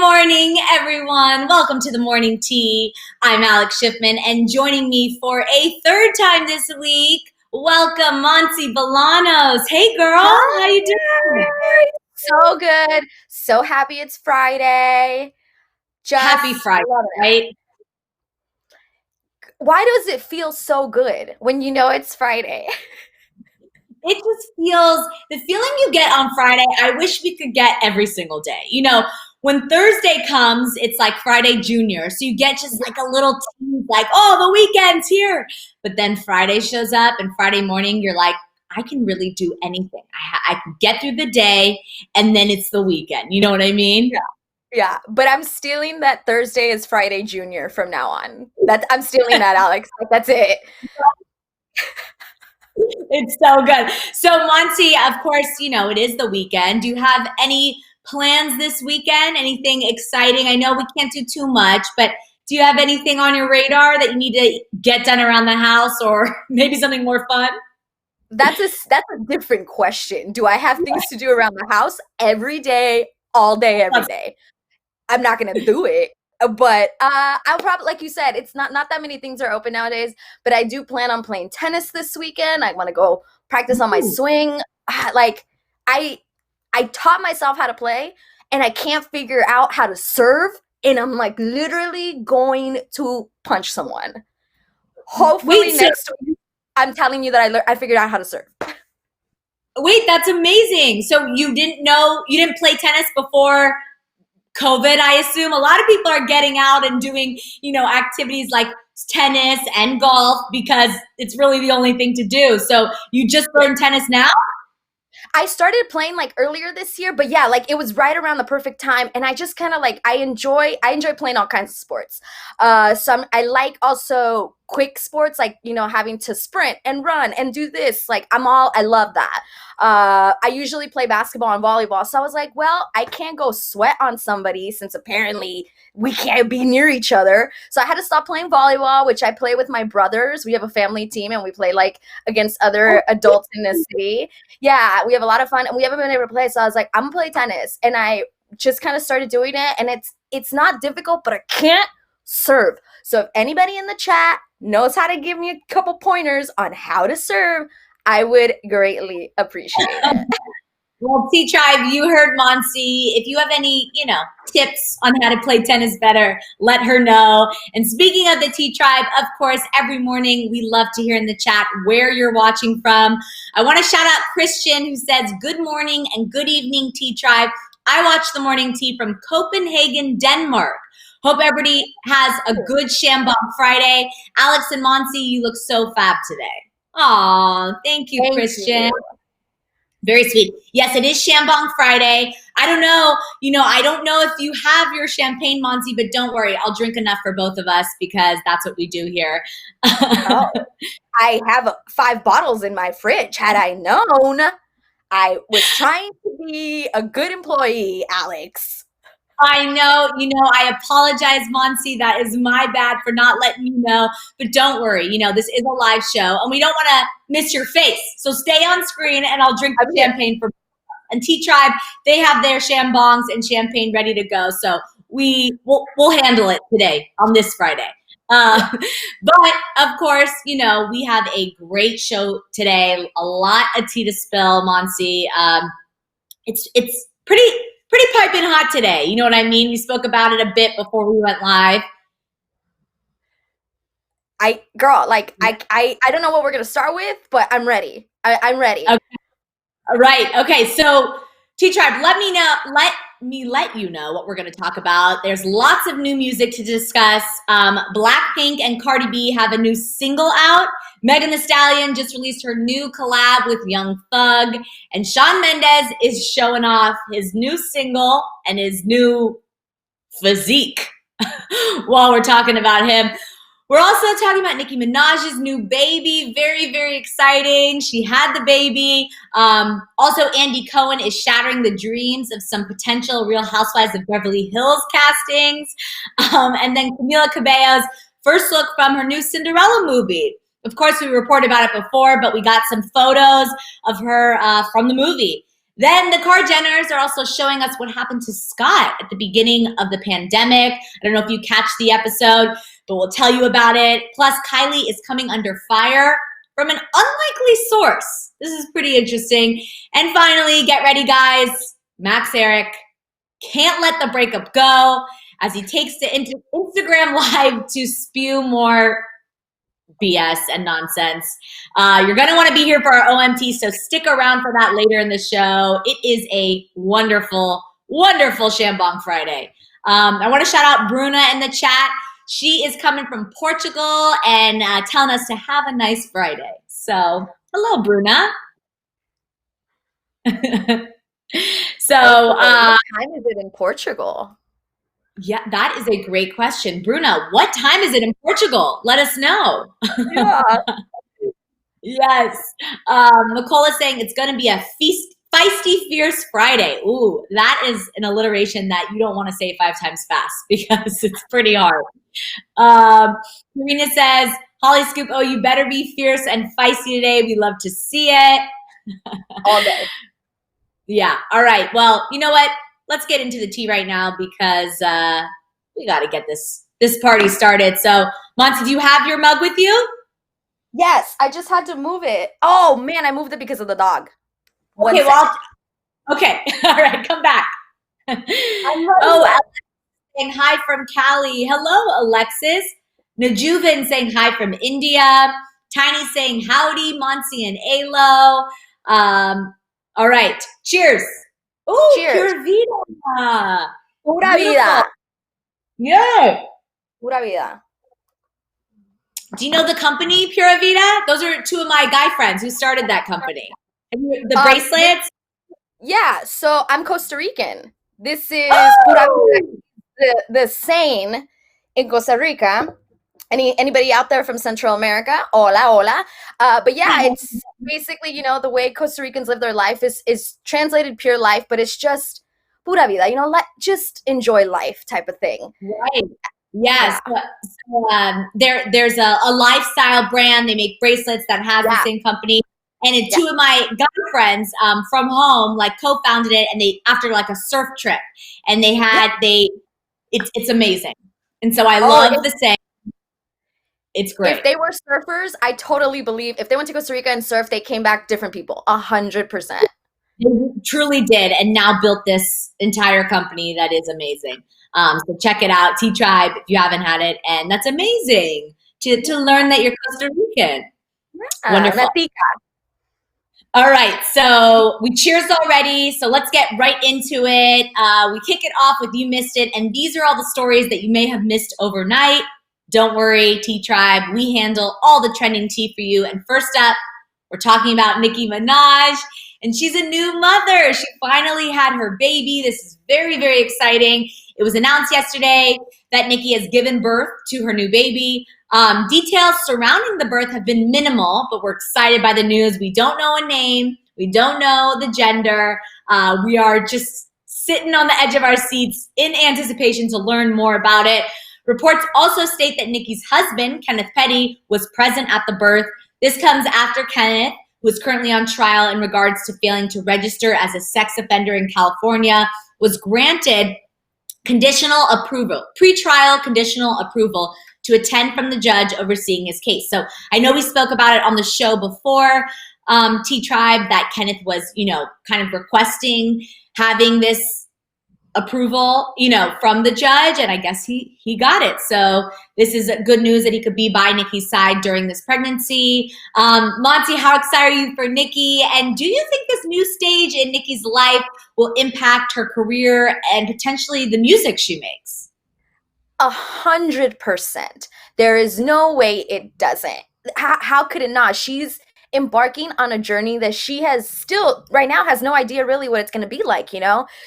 morning, everyone. Welcome to the morning tea. I'm Alex Schiffman, and joining me for a third time this week, welcome Monty Bolanos. Hey, girl, Hi. how you doing? So good. So happy it's Friday. Happy Just Friday, love it. right? Why does it feel so good when you know it's Friday? It just feels, the feeling you get on Friday, I wish we could get every single day. You know, when Thursday comes, it's like Friday Junior. So you get just like a little tease, like, oh, the weekend's here. But then Friday shows up, and Friday morning, you're like, I can really do anything. I can get through the day, and then it's the weekend. You know what I mean? Yeah, but I'm stealing that Thursday is Friday Junior from now on. I'm stealing that, Alex. Like, that's it. It's so good. So, Monty, of course, you know, it is the weekend. Do you have any plans this weekend? Anything exciting? I know we can't do too much, but do you have anything on your radar that you need to get done around the house, or maybe something more fun? That's a different question. Do I have things to do around the house every day, all day, every day? I'm not gonna do it. But I'll probably, like you said, it's not that many things are open nowadays. But I do plan on playing tennis this weekend. I want to go practice on my Ooh. swing. Like I I taught myself how to play, and I can't figure out how to serve. And I'm like literally going to punch someone. Hopefully Wait, so next week, I'm telling you that I figured out how to serve. wait, that's amazing. So you didn't know, you didn't play tennis before COVID, I assume. A lot of people are getting out and doing, you know, activities like tennis and golf because it's really the only thing to do. So you just learned tennis now? I started playing like earlier this year, but yeah, like it was right around the perfect time, and I just kind of like I enjoy playing all kinds of sports. I like also quick sports, like having to sprint and run and do this. Like I love that. I usually play basketball and volleyball, so I was like, well, I can't go sweat on somebody since apparently we can't be near each other. So I had to stop playing volleyball, which I play with my brothers. We have a family team, and we play like against other adults in the city. Yeah, we have a lot of fun, and we haven't been able to play. So I was like, I'm gonna play tennis, and I just kind of started doing it, and it's not difficult, but I can't serve. So if anybody in the chat knows how to give me a couple pointers on how to serve, I would greatly appreciate it. Well, T-Tribe, you heard Monsi. If you have any, you know, tips on how to play tennis better, let her know. And speaking of the T-Tribe, of course, every morning we love to hear in the chat where you're watching from. I want to shout out Christian, who says, good morning and good evening, T-Tribe. I watch the morning tea from Copenhagen, Denmark. Hope everybody has a good Shambong Friday. Alex and Monsi, you look so fab today. Aw, thank you, Thank Christian. you. Very sweet. Yes, it is Shambong Friday. I don't know, I don't know if you have your champagne, Monty, but don't worry. I'll drink enough for both of us because that's what we do here. Oh, I have 5 bottles in my fridge. Had I known, I was trying to be a good employee, Alex. I know, I apologize, Monty. That is my bad for not letting you know. But don't worry, this is a live show and we don't want to miss your face. So stay on screen and I'll drink the champagne for. And T-Tribe, they have their shambongs and champagne ready to go. So we'll handle it today on this Friday. But of course, we have a great show today. A lot of tea to spill, Monsi. It's pretty piping hot today. You know what I mean? We spoke about it a bit before we went live. I don't know what we're gonna start with, but I'm ready. I'm ready. Okay. Right. Okay. So T-Tribe, let me let you know what we're going to talk about. There's lots of new music to discuss. Blackpink and Cardi B have a new single out. Megan Thee Stallion just released her new collab with Young Thug, and Shawn Mendes is showing off his new single and his new physique while we're talking about him. We're also talking about Nicki Minaj's new baby. Very, very exciting. She had the baby. Also, Andy Cohen is shattering the dreams of some potential Real Housewives of Beverly Hills castings. And then Camila Cabello's first look from her new Cinderella movie. Of course, we reported about it before, but we got some photos of her from the movie. Then the Kardashians are also showing us what happened to Scott at the beginning of the pandemic. I don't know if you catch the episode, but we'll tell you about it. Plus, Kylie is coming under fire from an unlikely source. This is pretty interesting. And finally, get ready, guys. Max Ehrich can't let the breakup go as he takes to Instagram Live to spew more BS and nonsense. You're going to want to be here for our OMT, so stick around for that later in the show. It is a wonderful, wonderful Shambong Friday. I want to shout out Bruna in the chat. She is coming from Portugal and telling us to have a nice Friday. So, hello, Bruna. So, what time is it in Portugal? Yeah, that is a great question. Bruna, what time is it in Portugal? Let us know. Yeah. Yes. Nicole is saying it's going to be a feisty, fierce Friday. Ooh, that is an alliteration that you don't want to say 5 times fast because it's pretty hard. Marina says, Hollyscoop, oh, you better be fierce and feisty today. We love to see it. All day. Yeah. All right. Well, you know what? Let's get into the tea right now because we got to get this party started. So, Monty, do you have your mug with you? Yes, I just had to move it. Oh man, I moved it because of the dog. Okay, well, okay. All right, come back. Oh, Alex saying hi from Cali. Hello, Alexis. Najuvan saying hi from India. Tiny saying howdy, Monty and Alo. All right, cheers. Oh, cheers. Pure Vida. Pura vida. Yeah. Pura vida. Do you know the company Pura Vida? Those are 2 of my guy friends who started that company. The bracelets? Yeah, so I'm Costa Rican. This is Pura Vida, the sane in Costa Rica. Anybody out there from Central America? Hola, hola. But yeah, it's basically, you know, the way Costa Ricans live their life is translated pure life, but it's just pura vida, you know, just enjoy life type of thing. Right. Yes. Yeah. So, there's a lifestyle brand. They make bracelets that has the same company. And 2 of my guy friends from home like co-founded it, and they after like a surf trip, and they had it's amazing. And so I love the saying. It's great. If they were surfers, I totally believe if they went to Costa Rica and surfed, they came back different people, 100%. They truly did, and now built this entire company that is amazing. So check it out, Tea Tribe, if you haven't had it, and that's amazing to learn that you're Costa Rican. Wonderful. All right, so we cheers already, so let's get right into it. We kick it off with You Missed It, and these are all the stories that you may have missed overnight. Don't worry, Tea Tribe, we handle all the trending tea for you. And first up, we're talking about Nicki Minaj, and she's a new mother. She finally had her baby. This is very, very exciting. It was announced yesterday that Nicki has given birth to her new baby. Details surrounding the birth have been minimal, but we're excited by the news. We don't know a name. We don't know the gender. We are just sitting on the edge of our seats in anticipation to learn more about it. Reports also state that Nicki's husband, Kenneth Petty, was present at the birth. This comes after Kenneth, who is currently on trial in regards to failing to register as a sex offender in California, was granted conditional approval, pretrial conditional approval to attend from the judge overseeing his case. So I know we spoke about it on the show before, T-Tribe, that Kenneth was, kind of requesting having this approval, from the judge, and I guess he got it. So this is good news that he could be by Nicki's side during this pregnancy. Monty, how excited are you for Nicki? And do you think this new stage in Nicki's life will impact her career and potentially the music she makes? 100%. There is no way it doesn't. How could it not? She's embarking on a journey that she has still right now has no idea really what it's going to be like.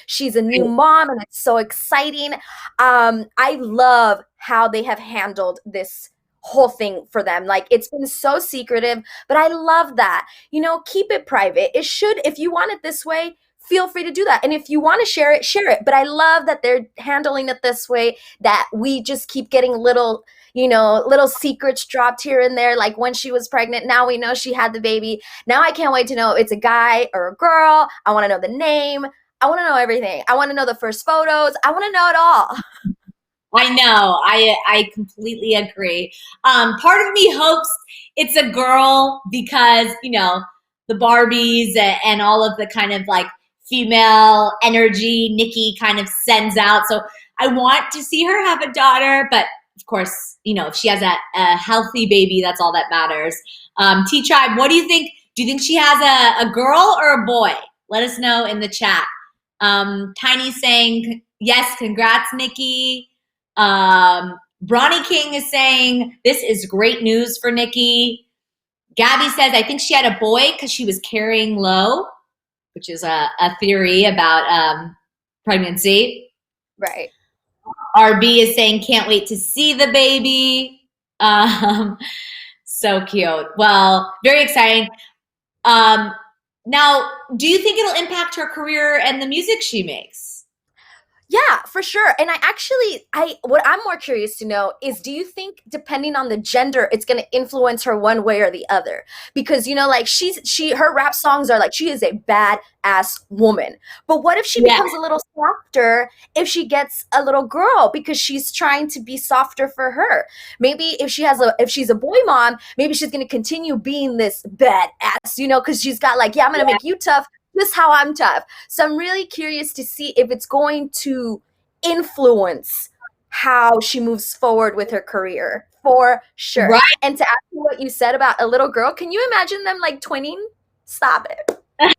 She's a new mom, and it's so exciting. I love how they have handled this whole thing for them. Like, it's been so secretive, but I love that. Keep it private. It should, if you want it this way, feel free to do that. And if you want to share it, share it. But I love that they're handling it this way, that we just keep getting little you know, little secrets dropped here and there, like when she was pregnant. Now we know she had the baby. Now I can't wait to know if it's a guy or a girl. I want to know the name. I want to know everything. I want to know the first photos. I want to know it all. I know. I completely agree. Part of me hopes it's a girl because, you know, the Barbies and all of the kind of like female energy Nikki kind of sends out. So I want to see her have a daughter, but of course, you know, if she has a healthy baby, that's all that matters. T-Tribe, what do you think? Do you think she has a girl or a boy? Let us know in the chat. Tiny saying, yes, congrats, Nikki. Bronny King is saying, this is great news for Nikki. Gabby says, I think she had a boy because she was carrying low, which is a theory about pregnancy. Right. RB is saying, can't wait to see the baby. So cute. Well, very exciting. Now, do you think it'll impact her career and the music she makes? Yeah, for sure. And what I'm more curious to know is, do you think depending on the gender, it's going to influence her one way or the other? Because, you know, like her rap songs are like, she is a badass woman. But what if she becomes a little softer if she gets a little girl because she's trying to be softer for her? Maybe if she's a boy mom, maybe she's going to continue being this badass, you know, because she's got like, I'm going to make you tough. This is how I'm tough. So I'm really curious to see if it's going to influence how she moves forward with her career, for sure. Right. And to ask you what you said about a little girl, can you imagine them like twinning? Stop it.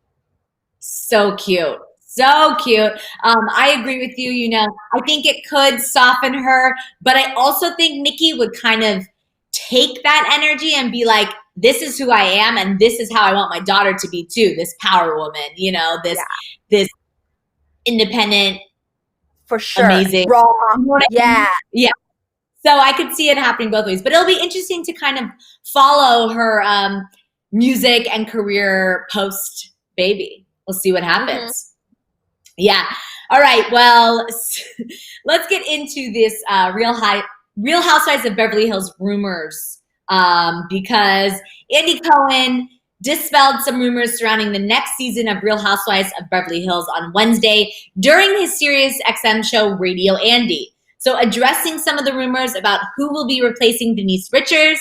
So cute. So cute. I agree with you. You know, I think it could soften her, but I also think Nikki would kind of take that energy and be like, this is who I am, and this is how I want my daughter to be too. This power woman, you know, this independent, for sure, amazing, raw, yeah. So I could see it happening both ways, but it'll be interesting to kind of follow her music and career post baby. We'll see what happens. Yeah. All right. Well, let's get into this Real Housewives of Beverly Hills rumors. Because Andy Cohen dispelled some rumors surrounding the next season of Real Housewives of Beverly Hills on Wednesday during his Sirius XM show Radio Andy. So addressing some of the rumors about who will be replacing Denise Richards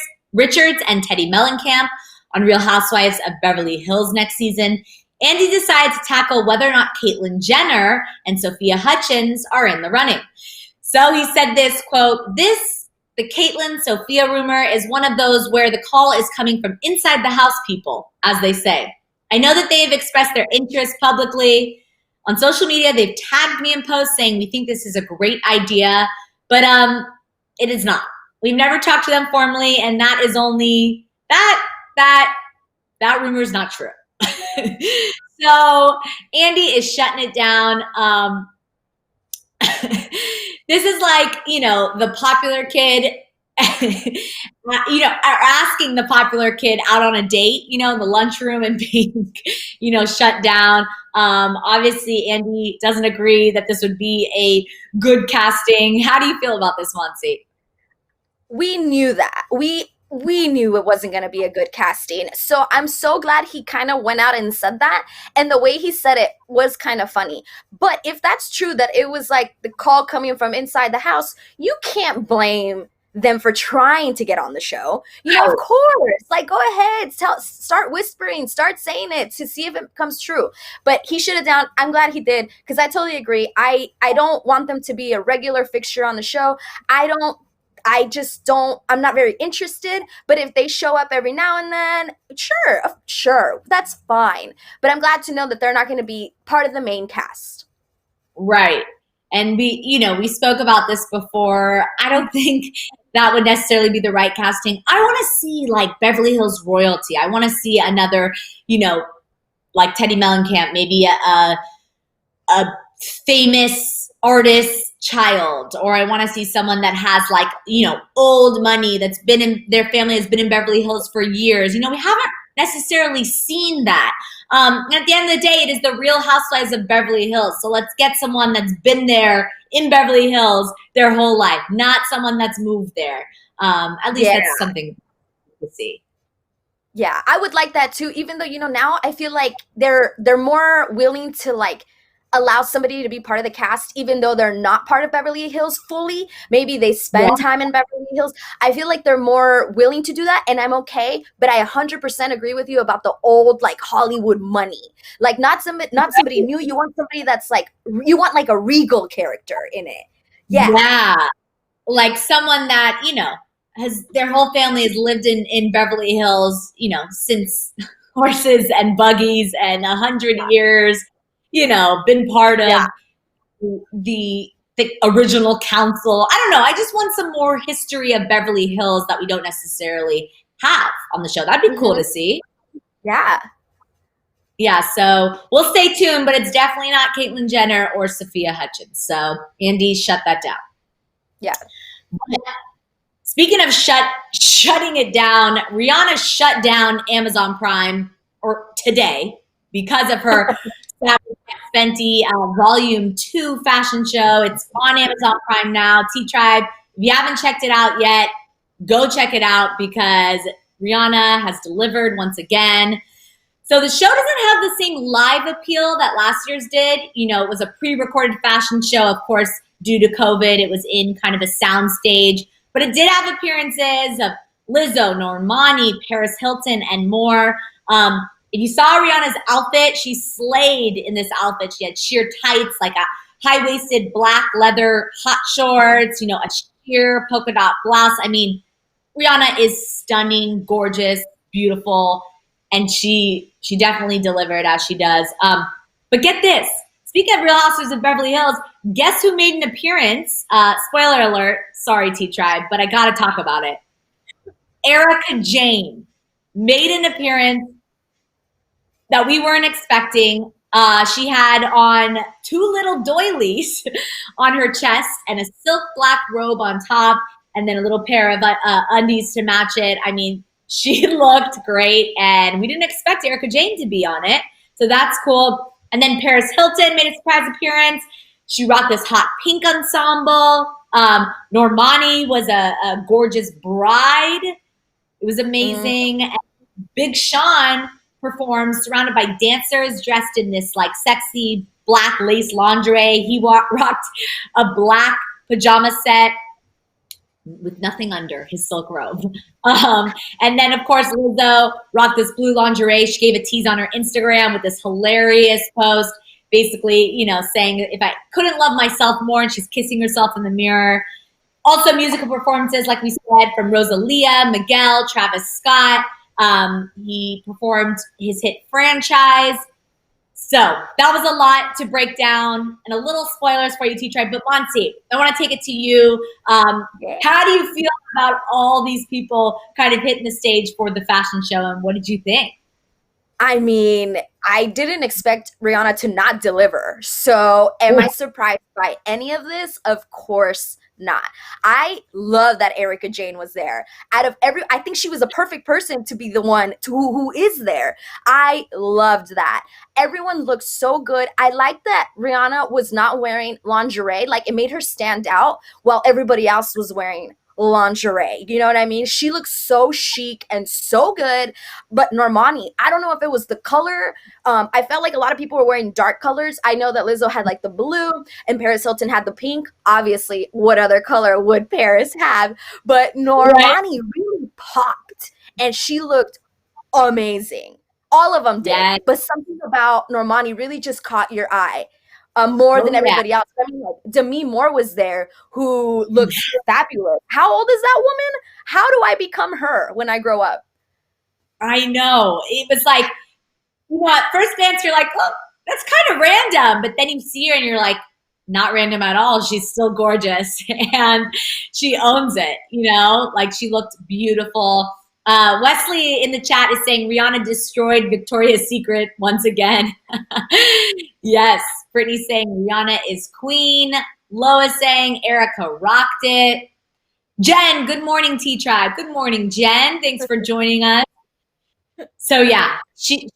and Teddy Mellencamp on Real Housewives of Beverly Hills next season, Andy decided to tackle whether or not Caitlyn Jenner and Sophia Hutchins are in the running. So he said this, quote, the Caitlyn Sophia rumor is one of those where the call is coming from inside the house people, as they say. I know that they have expressed their interest publicly. On social media, they've tagged me in posts saying we think this is a great idea, but it is not. We've never talked to them formally, and that is only that rumor is not true. So Andy is shutting it down. This is like, you know, the popular kid, you know, asking the popular kid out on a date, you know, in the lunchroom and being, you know, shut down. Obviously, Andy doesn't agree that this would be a good casting. How do you feel about this, Monsi? We knew that. We knew it wasn't going to be a good casting. So I'm so glad he kind of went out and said that. And the way he said it was kind of funny. But if that's true, that it was like the call coming from inside the house, you can't blame them for trying to get on the show. You know, of course, like, go ahead, start whispering, start saying it to see if it comes true. But he should have done. I'm glad he did, because I totally agree. I don't want them to be a regular fixture on the show. I'm not very interested, but if they show up every now and then, sure, that's fine. But I'm glad to know that they're not going to be part of the main cast. Right. And we spoke about this before. I don't think that would necessarily be the right casting. I want to see like Beverly Hills royalty. I want to see another, you know, like Teddy Mellencamp, maybe a famous artist child, or I want to see someone that has like, you know, old money that's been in their family has been in Beverly Hills for years. You know, we haven't necessarily seen that. And at the end of the day, it is the Real Housewives of Beverly Hills. So let's get someone that's been there in Beverly Hills their whole life, not someone that's moved there. At least that's something to see. Yeah, I would like that too, even though, now I feel like they're more willing to like allow somebody to be part of the cast, even though they're not part of Beverly Hills fully. Maybe they spend time in Beverly Hills. I feel like they're more willing to do that, and I'm okay. But I 100% agree with you about the old like Hollywood money. Like not somebody new. You want somebody that's like, you want like a regal character in it. Yeah. Like someone that, has their whole family has lived in Beverly Hills, since horses and buggies and 100 years, been part of the original council. I don't know. I just want some more history of Beverly Hills that we don't necessarily have on the show. That'd be cool to see. Yeah. Yeah, so we'll stay tuned, but it's definitely not Caitlyn Jenner or Sophia Hutchins. So Andy, shut that down. Yeah. Speaking of shutting it down, Rihanna shut down Amazon Prime today because of her Fenty Volume 2 fashion show. It's on Amazon Prime now. T-Tribe, if you haven't checked it out yet, go check it out because Rihanna has delivered once again. So the show doesn't have the same live appeal that last year's did. It was a pre-recorded fashion show, of course, due to COVID. It was in kind of a sound stage. But it did have appearances of Lizzo, Normani, Paris Hilton, and more. If you saw Rihanna's outfit, she slayed in this outfit. She had sheer tights, like a high-waisted black leather hot shorts, a sheer polka dot blouse. I mean, Rihanna is stunning, gorgeous, beautiful, and she definitely delivered as she does. But get this. Speaking of Real Housewives of Beverly Hills, guess who made an appearance? Spoiler alert. Sorry, T-Tribe, but I got to talk about it. Erika Jayne made an appearance that we weren't expecting. She had on 2 little doilies on her chest and a silk black robe on top, and then a little pair of undies to match it. I mean, she looked great, and we didn't expect Erika Jayne to be on it, so that's cool. And then Paris Hilton made a surprise appearance. She rocked this hot pink ensemble. Normani was a gorgeous bride. It was amazing. And Big Sean performed surrounded by dancers dressed in this like sexy black lace lingerie. He rocked a black pajama set with nothing under his silk robe. And then, of course, Lizzo rocked this blue lingerie. She gave a tease on her Instagram with this hilarious post, basically, saying if I couldn't love myself more, and she's kissing herself in the mirror. Also, musical performances, like we said, from Rosalia, Miguel, Travis Scott. He performed his hit Franchise. So that was a lot to break down, and a little spoilers for you, T-Tribe. But Monty, I want to take it to you. How do you feel about all these people kind of hitting the stage for the fashion show, and what did you think? I mean, I didn't expect Rihanna to not deliver. So am I surprised by any of this? Of course not. I love that Erika Jayne was there. I think she was a perfect person to be the one who is there. I loved that. Everyone looked so good. I like that Rihanna was not wearing lingerie. Like, it made her stand out while everybody else was wearing lingerie. You know what I mean? She looks so chic and so good. But Normani, I don't know if it was the color. I felt like a lot of people were wearing dark colors. I know that Lizzo had like the blue and Paris Hilton had the pink. Obviously, what other color would Paris have? But Normani really popped and she looked amazing. All of them did. Yes. But something about Normani really just caught your eye. More than everybody else. I mean, like, Demi Moore was there, who looks fabulous. How old is that woman? How do I become her when I grow up? I know. It was like, at first glance, you're like, oh, that's kind of random. But then you see her and you're like, not random at all. She's still gorgeous. And she owns it, like she looked beautiful. Wesley in the chat is saying Rihanna destroyed Victoria's Secret once again. Yes. Brittany saying Rihanna is queen. Lois saying Erica rocked it. Jen, good morning, T-Tribe. Good morning, Jen. Thanks for joining us. So yeah, she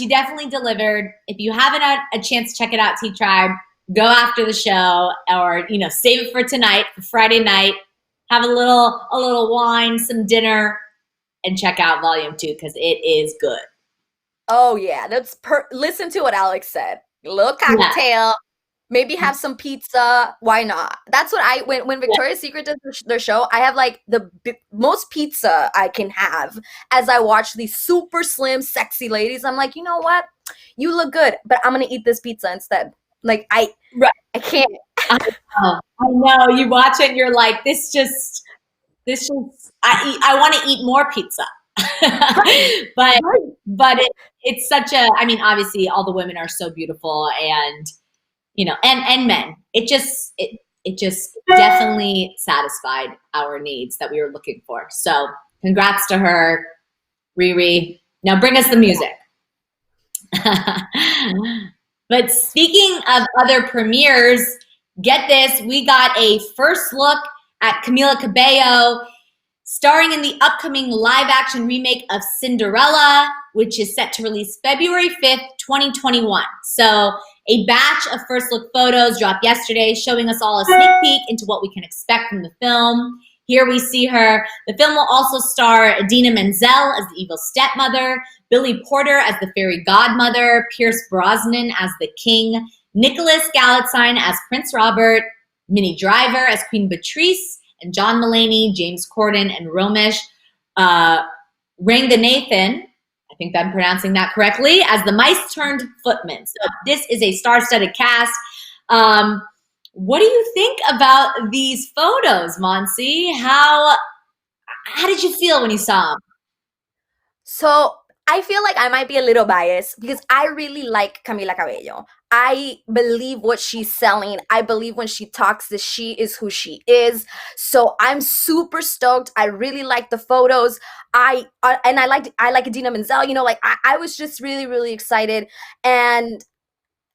definitely delivered. If you haven't had a chance to check it out, T Tribe, go after the show, or save it for tonight, for Friday night. Have a little wine, some dinner, and check out Volume 2 because it is good. Oh yeah, listen to what Alex said. A little Yeah, cocktail, maybe have some pizza. Why not? That's what when yeah. Victoria's Secret does their show, I have like the most pizza I can have as I watch these super slim, sexy ladies. I'm like, you know what? You look good, but I'm gonna eat this pizza instead. Like Right. I can't. I know. You watch it, and you're like, I want to eat more pizza. but Right. it's such a, I mean, obviously all the women are so beautiful, and and men. It just definitely satisfied our needs that we were looking for. So congrats to her, Riri. Now bring us the music. But speaking of other premieres, get this, we got a first look at Camila Cabello starring in the upcoming live-action remake of Cinderella, which is set to release February 5th, 2021. So a batch of first look photos dropped yesterday, showing us all a sneak peek into what we can expect from the film. Here we see her. The film will also star Idina Menzel as the evil stepmother, Billy Porter as the fairy godmother, Pierce Brosnan as the king, Nicholas Galitzine as Prince Robert, Minnie Driver as Queen Beatrice, and John Mulaney, James Corden, and Romesh Ranganathan, I think I'm pronouncing that correctly, as the mice-turned-footman. So this is a star-studded cast. What do you think about these photos, Monsi? How did you feel when you saw them? So I feel like I might be a little biased because I really like Camila Cabello. I believe what she's selling. I believe when she talks that she is who she is. So I'm super stoked. I really like the photos. I like Idina Menzel. I was just really really excited, and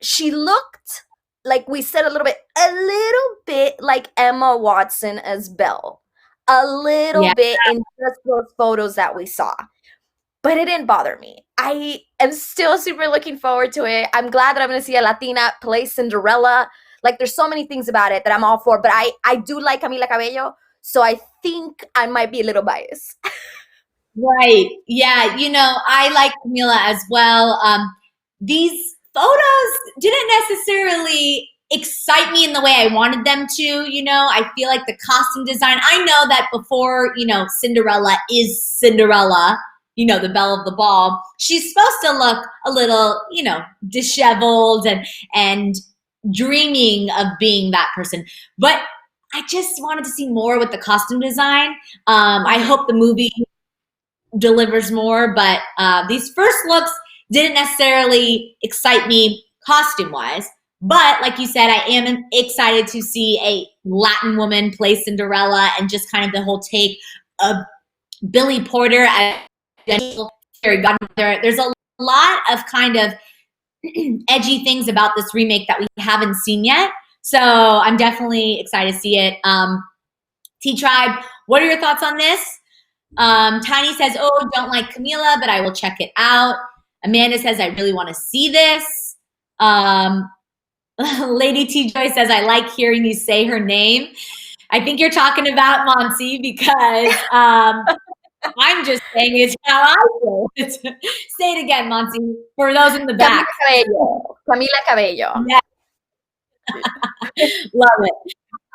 she looked like we said a little bit like Emma Watson as Belle, a little Yeah. bit in just those photos that we saw. But it didn't bother me. I am still super looking forward to it. I'm glad that I'm going to see a Latina play Cinderella. Like, there's so many things about it that I'm all for. But I do like Camila Cabello, so I think I might be a little biased. Right. Yeah. I like Camila as well. These photos didn't necessarily excite me in the way I wanted them to. I feel like the costume design, I know that before, Cinderella is Cinderella, the belle of the ball, she's supposed to look a little, disheveled and dreaming of being that person. But I just wanted to see more with the costume design. I hope the movie delivers more, but these first looks didn't necessarily excite me costume wise. But like you said, I am excited to see a Latin woman play Cinderella, and just kind of the whole take of Billy Porter as fairy godmother. There's a lot of kind of edgy things about this remake that we haven't seen yet. So I'm definitely excited to see it. T-Tribe, what are your thoughts on this? Tiny says, oh, don't like Camila, but I will check it out. Amanda says, I really want to see this. Lady T-Joy says, I like hearing you say her name. I think you're talking about Monsi because I'm just saying it's how I feel. Say it again, Monsi, for those in the back. Camila Cabello. Yeah. Love it.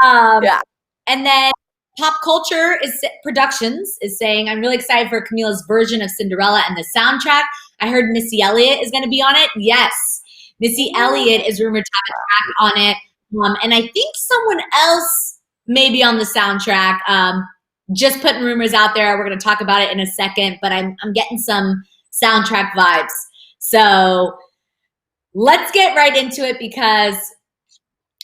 Yeah. And then Pop Culture Productions is saying, I'm really excited for Camila's version of Cinderella and the soundtrack. I heard Missy Elliott is going to be on it. Yes. Missy Elliott is rumored to have a track on it. And I think someone else may be on the soundtrack. Just putting rumors out there. We're going to talk about it in a second, but I'm getting some soundtrack vibes. So let's get right into it because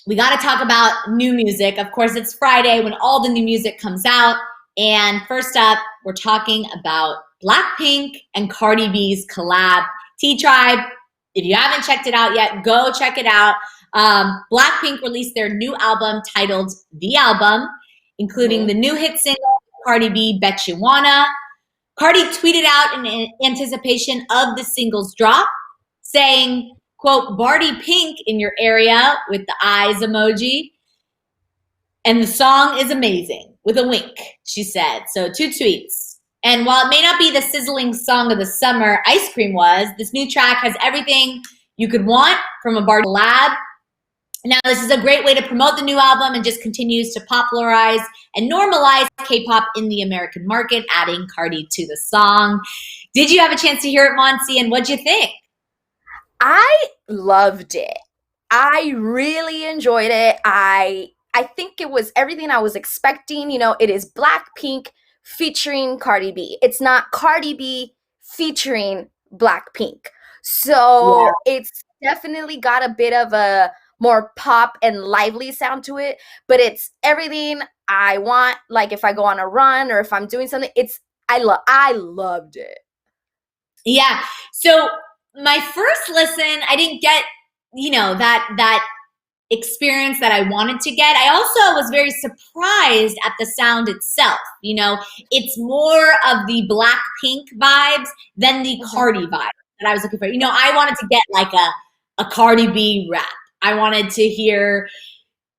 we got to talk about new music. Of course, it's Friday when all the new music comes out. And first up, we're talking about Blackpink and Cardi B's collab. T-Tribe, if you haven't checked it out yet, go check it out. Blackpink released their new album titled The Album, including the new hit single, Cardi B, Bet You Wanna. Cardi tweeted out in anticipation of the singles drop, saying, quote, Barty Pink in your area with the eyes emoji. And the song is amazing with a wink, she said. So 2 tweets. And while it may not be the sizzling song of the summer, Ice Cream was, this new track has everything you could want from a Barty collab. Now, this is a great way to promote the new album and just continues to popularize and normalize K-pop in the American market, adding Cardi to the song. Did you have a chance to hear it, Monsi, and what'd you think? I loved it. I really enjoyed it. I think it was everything I was expecting. You know, it is Blackpink featuring Cardi B. It's not Cardi B featuring Blackpink. So it's definitely got a bit of a more pop and lively sound to it, but it's everything I want. Like if I go on a run or if I'm doing something, I loved it. Yeah. So my first listen, I didn't get, that experience that I wanted to get. I also was very surprised at the sound itself. You know, it's more of the Blackpink vibes than the Cardi vibe that I was looking for. You know, I wanted to get like a Cardi B rap. I wanted to hear,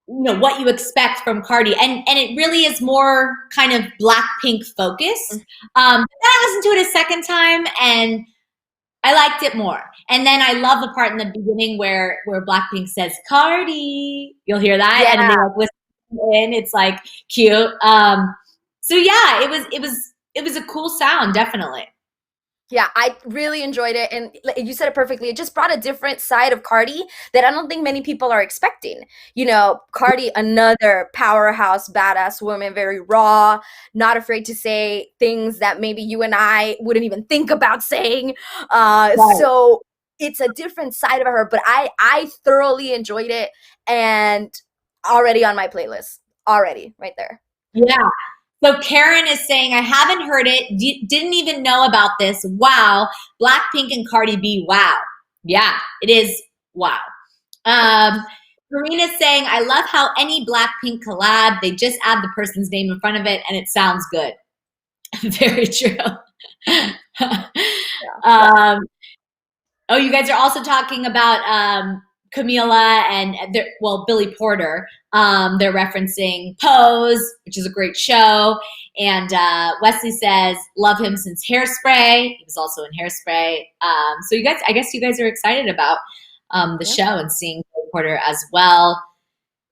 what you expect from Cardi. And it really is more kind of Blackpink focused. Then I listened to it a second time and I liked it more. And then I love the part in the beginning where Blackpink says, Cardi. You'll hear that. Yeah. And then they like listen in. It's like cute. So yeah, it was a cool sound, definitely. Yeah, I really enjoyed it. And you said it perfectly. It just brought a different side of Cardi that I don't think many people are expecting. You know, Cardi, another powerhouse, badass woman, very raw, not afraid to say things that maybe you and I wouldn't even think about saying. Right. So it's a different side of her, but I thoroughly enjoyed it and already on my playlist. Already, right there. Yeah. So Karen is saying, I haven't heard it, didn't even know about this. Wow. Blackpink and Cardi B, wow. Yeah, it is wow. Karina's saying, I love how any Blackpink collab, they just add the person's name in front of it and it sounds good. Very true. Oh, you guys are also talking about Camila and Billy Porter. They're referencing Pose, which is a great show. And Wesley says, love him since Hairspray. He was also in Hairspray. So I guess you guys are excited about the show and seeing Billy Porter as well.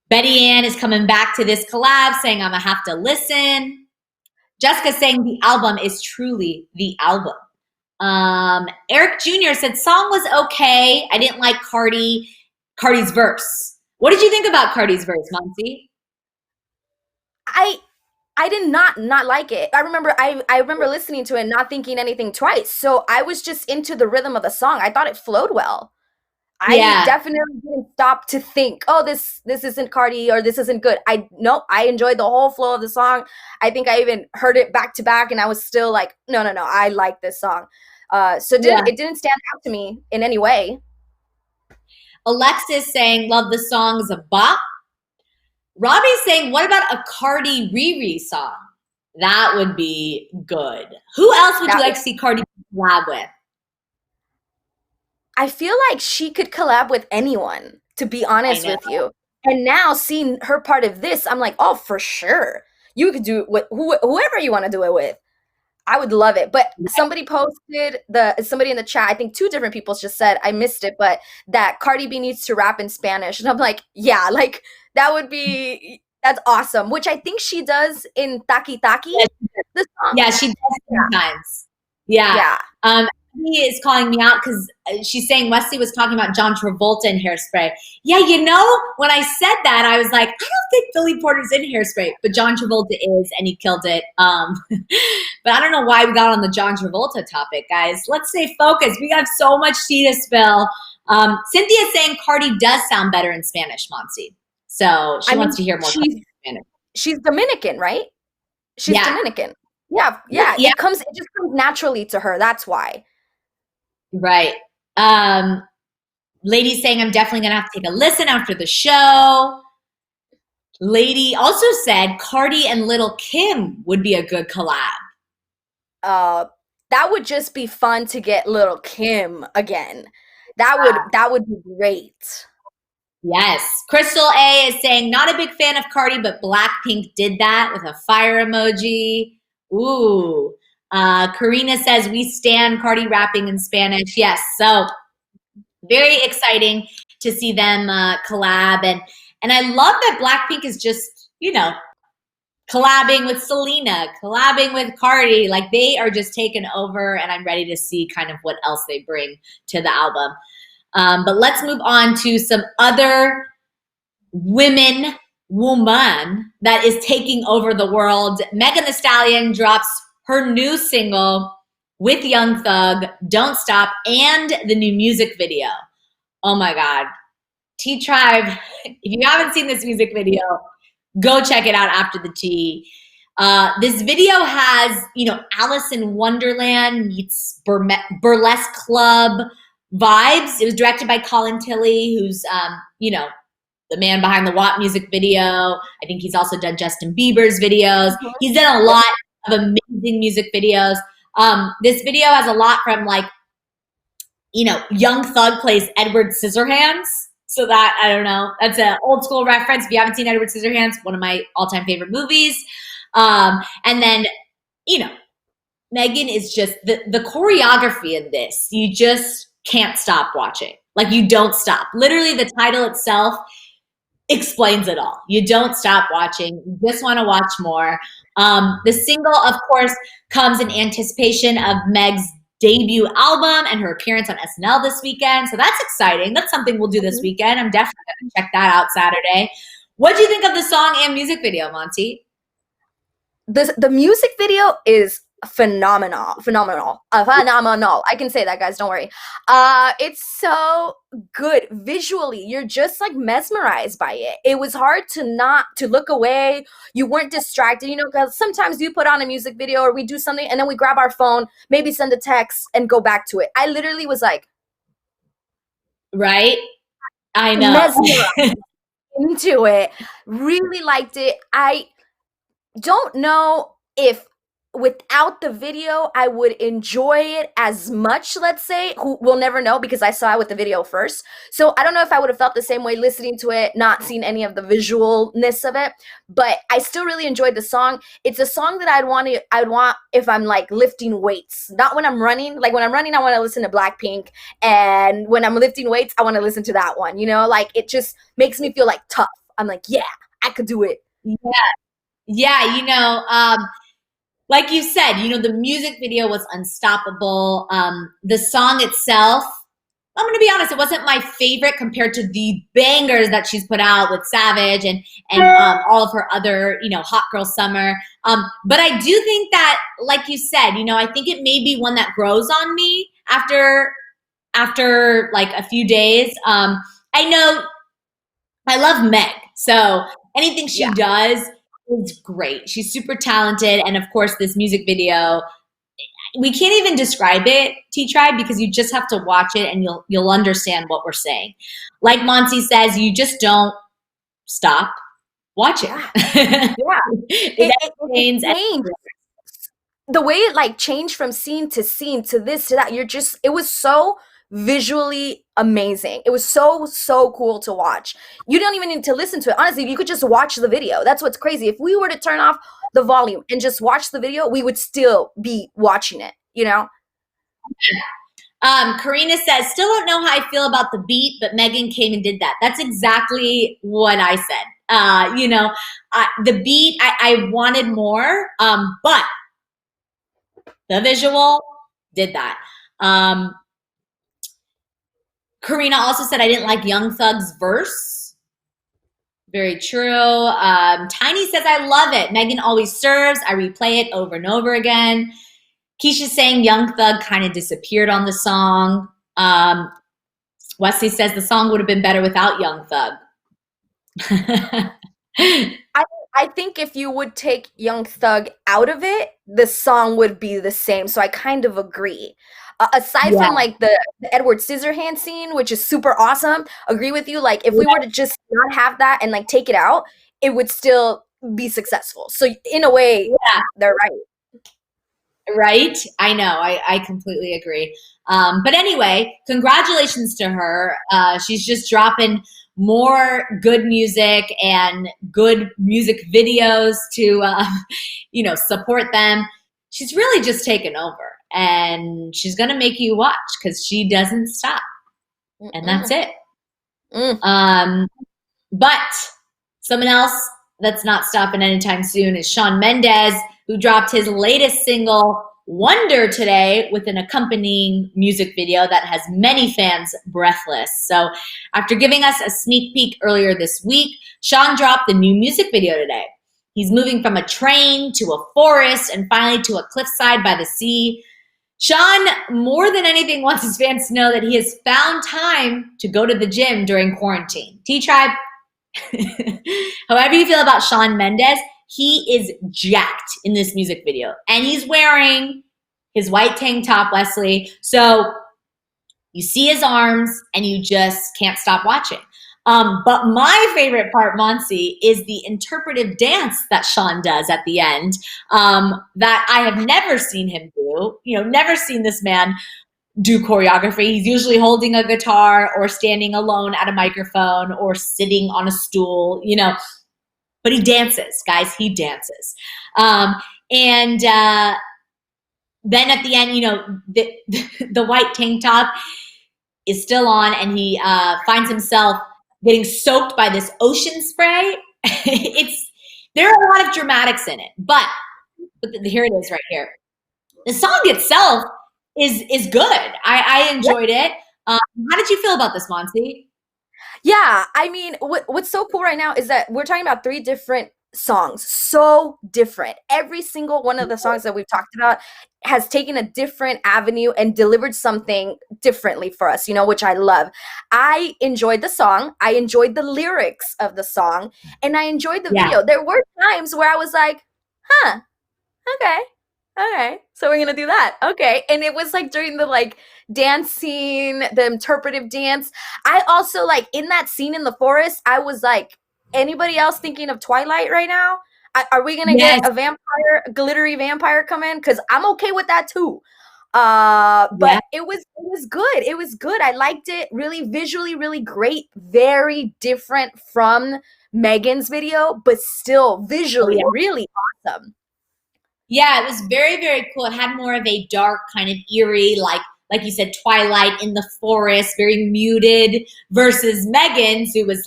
Betty Ann is coming back to this collab saying, I'm gonna have to listen. Jessica saying the album is truly the album. Eric Jr. said, song was okay. I didn't like Cardi's verse. What did you think about Cardi's verse, Monsi? I did not like it. I remember listening to it and not thinking anything twice. So I was just into the rhythm of the song. I thought it flowed well. I definitely didn't stop to think, oh, this isn't Cardi or this isn't good. I enjoyed the whole flow of the song. I think I even heard it back to back and I was still like, no, I like this song. It didn't stand out to me in any way. Alexis saying, love the song is a bop. Robbie's saying, what about a Cardi Riri song? That would be good. Who else would you like to see Cardi collab with? I feel like she could collab with anyone, to be honest with you. And now seeing her part of this, I'm like, oh, for sure. You could do it with whoever you want to do it with. I would love it. But somebody posted, somebody in the chat, I think 2 different people just said, I missed it, but that Cardi B needs to rap in Spanish. And I'm like, yeah, like that's awesome. Which I think she does in Taki Taki. The song. Yeah, she does sometimes. Yeah. He is calling me out because she's saying Wesley was talking about John Travolta in Hairspray. Yeah, when I said that, I was like, I don't think Billy Porter's in Hairspray, but John Travolta is, and he killed it. But I don't know why we got on the John Travolta topic, guys. Let's stay focused. We got so much tea to spill. Cynthia's saying Cardi does sound better in Spanish, Monsi. So she wants to hear more in Spanish. She's Dominican, right? She's Dominican. Yeah. It just comes naturally to her. That's why. Right. Lady saying, I'm definitely going to have to take a listen after the show. Lady also said Cardi and Lil' Kim would be a good collab. that would just be fun to get Little Kim again. That would be great. Yes. Crystal A is saying, not a big fan of Cardi, but Blackpink did that with a fire emoji. Ooh. Karina says, we stand Cardi rapping in Spanish. Yes. So very exciting to see them collab. And I love that Blackpink is just, collabing with Selena, collabing with Cardi. Like, they are just taken over, and I'm ready to see kind of what else they bring to the album. But let's move on to some other woman that is taking over the world. Megan Thee Stallion drops her new single with Young Thug, Don't Stop, and the new music video. Oh my God. T-Tribe, if you haven't seen this music video, go check it out after the tea. This video has, Alice in Wonderland meets Burlesque Club vibes. It was directed by Colin Tilley, who's, the man behind the WAP music video. I think he's also done Justin Bieber's videos. He's done a lot of amazing music videos. This video has a lot from, like, Young Thug plays Edward Scissorhands. So that, I don't know, that's an old school reference. If you haven't seen Edward Scissorhands, one of my all-time favorite movies. And then, Megan is just, the choreography in this, you just can't stop watching. Like, you don't stop. Literally, the title itself explains it all. You don't stop watching. You just want to watch more. The single, of course, comes in anticipation of Meg's debut album and her appearance on SNL this weekend. So that's exciting. That's something we'll do this weekend. I'm definitely going to check that out Saturday. What do you think of the song and music video, Monty? The music video is phenomenal. I can say that, guys, don't worry. It's so good visually. You're just like mesmerized by it. It was hard to look away. You weren't distracted, because sometimes you put on a music video or we do something and then we grab our phone, maybe send a text and go back to it. I literally was like, right? I know. Mesmerized into it. Really liked it. I don't know if without the video I would enjoy it as much, let's say. We'll never know because I saw it with the video first. So I don't know if I would have felt the same way listening to it, not seeing any of the visualness of it, but I still really enjoyed the song. It's a song that I'd want if I'm like lifting weights, not when I'm running. Like when I'm running, I want to listen to Blackpink, and when I'm lifting weights, I want to listen to that one, like it just makes me feel like tough. I'm like, yeah, I could do it. Yeah, like you said, the music video was unstoppable. The song itself, I'm going to be honest, it wasn't my favorite compared to the bangers that she's put out with Savage and all of her other, Hot Girl Summer. But I do think that, like you said, I think it may be one that grows on me after like a few days. I know I love Meg, so anything she does is great. She's super talented. And of course, this music video, we can't even describe it, T-Tribe, because you just have to watch it and you'll understand what we're saying. Like Monty says, you just don't stop watching. It changed. The way it like changed from scene to scene to this to that, it was so visually amazing. It was so cool to watch. You don't even need to listen to it. Honestly, you could just watch the video. That's what's crazy. If we were to turn off the volume and just watch the video, we would still be watching it, Karina says, still don't know how I feel about the beat, but Megan came and did that. That's exactly what I said. The beat, I wanted more, but the visual did that. Karina also said, I didn't like Young Thug's verse. Very true. Tiny says, I love it. Megan always serves. I replay it over and over again. Keisha's saying Young Thug kind of disappeared on the song. Wesley says the song would have been better without Young Thug. I think if you would take Young Thug out of it, the song would be the same. So I kind of agree. Aside from like the Edward Scissorhands scene, which is super awesome, agree with you. Like if we were to just not have that and like take it out, it would still be successful. So in a way, they're right. Right? I know. I completely agree. But anyway, congratulations to her. She's just dropping more good music and good music videos to, support them. She's really just taken over, and she's going to make you watch because she doesn't stop. And that's Mm-mm. it. Mm. But someone else that's not stopping anytime soon is Shawn Mendes, who dropped his latest single, Wonder, today with an accompanying music video that has many fans breathless. So after giving us a sneak peek earlier this week, Shawn dropped the new music video today. He's moving from a train to a forest and finally to a cliffside by the sea. Shawn, more than anything, wants his fans to know that he has found time to go to the gym during quarantine. T-Tribe, however you feel about Shawn Mendes, he is jacked in this music video. And he's wearing his white tank top, Wesley. So you see his arms and you just can't stop watching. But my favorite part, Monsi, is the interpretive dance that Shawn does at the end, that I have never seen him do. Never seen this man do choreography. He's usually holding a guitar or standing alone at a microphone or sitting on a stool, but he dances, guys. He dances. And then at the end, the white tank top is still on, and he finds himself getting soaked by this ocean spray. There are a lot of dramatics in it, but here it is right here. The song itself is good. I enjoyed it. How did you feel about this, Monty? Yeah, I mean, what's so cool right now is that we're talking about 3 different songs, so different. Every single one of the songs that we've talked about has taken a different avenue and delivered something differently for us, which I love. I enjoyed the song, I enjoyed the lyrics of the song, and I enjoyed the video. There were times where I was like, huh, okay, all right, so we're gonna do that, okay. And it was like during the dance scene, the interpretive dance. I also in that scene in the forest, I was like, anybody else thinking of Twilight right now? Are we gonna get a glittery vampire come in? Because I'm okay with that too. But it was good. It was good. I liked it. Really visually, really great. Very different from Megan's video, but still visually really awesome. Yeah, it was very, very cool. It had more of a dark kind of eerie, like you said, Twilight in the forest, very muted, versus Megan's, who was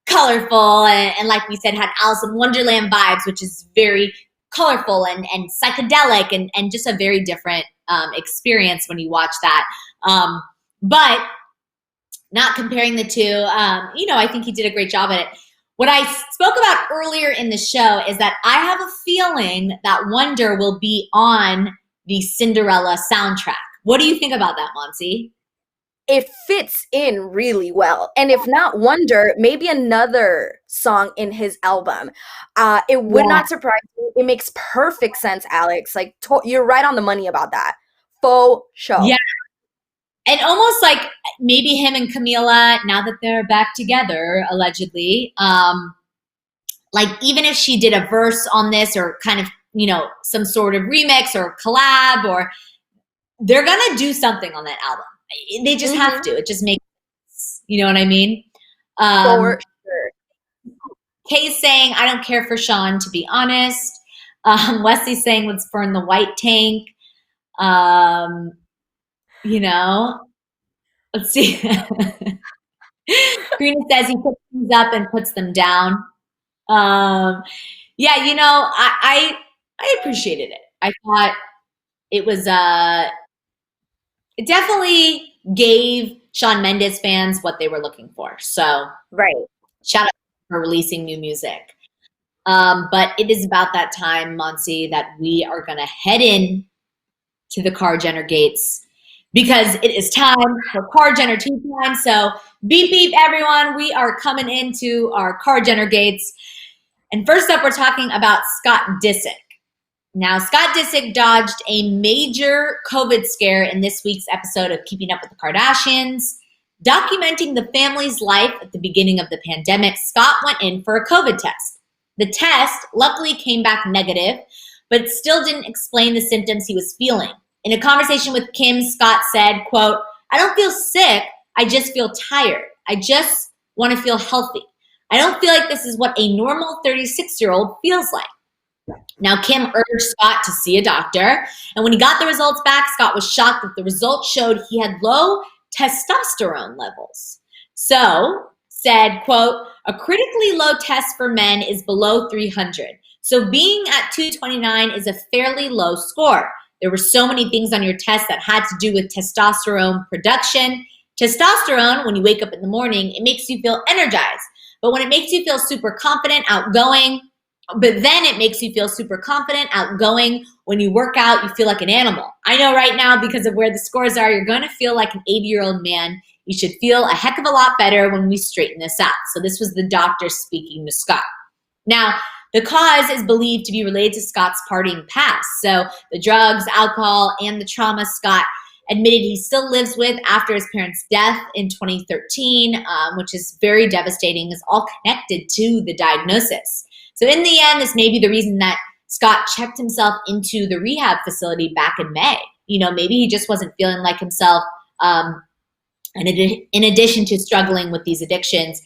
colorful and like we said, had Alice in Wonderland vibes, which is very colorful and psychedelic and just a very different experience when you watch that. But not comparing the two, I think he did a great job at it. What I spoke about earlier in the show is that I have a feeling that Wonder will be on the Cinderella soundtrack. What do you think about that, Monsi? It fits in really well. And if not Wonder, maybe another song in his album. It would not surprise me. It makes perfect sense, Alex. You're right on the money about that. Faux show. Yeah. And almost like maybe him and Camila, now that they're back together, allegedly, even if she did a verse on this or kind of, some sort of remix or collab, or they're going to do something on that album. They just have to. It just makes sense. You know what I mean? For sure. Kay's saying, I don't care for Shawn, to be honest. Wesley's saying, let's burn the white tank. Let's see. Karina says he puts things up and puts them down. I appreciated it. I thought it was it definitely gave Shawn Mendes fans what they were looking for. So right. Shout out for releasing new music. But it is about that time, Monsi, that we are gonna head in to the Car Jenner gates, because it is time for Car Jenner tea time. So beep, beep, everyone. We are coming into our Car Jenner gates. And first up, we're talking about Scott Disick. Now, Scott Disick dodged a major COVID scare in this week's episode of Keeping Up with the Kardashians. Documenting the family's life at the beginning of the pandemic, Scott went in for a COVID test. The test luckily came back negative, but it still didn't explain the symptoms he was feeling. In a conversation with Kim, Scott said, quote, "I don't feel sick, I just feel tired. I just want to feel healthy. I don't feel like this is what a normal 36-year-old feels like." Now, Kim urged Scott to see a doctor, and when he got the results back, Scott was shocked that the results showed he had low testosterone levels. So, said, quote, "A critically low test for men is below 300. So being at 229 is a fairly low score. There were so many things on your test that had to do with testosterone production. Testosterone, when you wake up in the morning, it makes you feel energized. But when it makes you feel super confident, outgoing, but then it makes you feel super confident, outgoing. When you work out, you feel like an animal. I know right now, because of where the scores are, you're going to feel like an 80-year-old man. You should feel a heck of a lot better when we straighten this out." So this was the doctor speaking to Scott. Now, the cause is believed to be related to Scott's partying past. So the drugs, alcohol, and the trauma Scott admitted he still lives with after his parents' death in 2013, which is very devastating, is all connected to the diagnosis. So in the end, this may be the reason that Scott checked himself into the rehab facility back in May. You know, maybe he just wasn't feeling like himself, in addition to struggling with these addictions.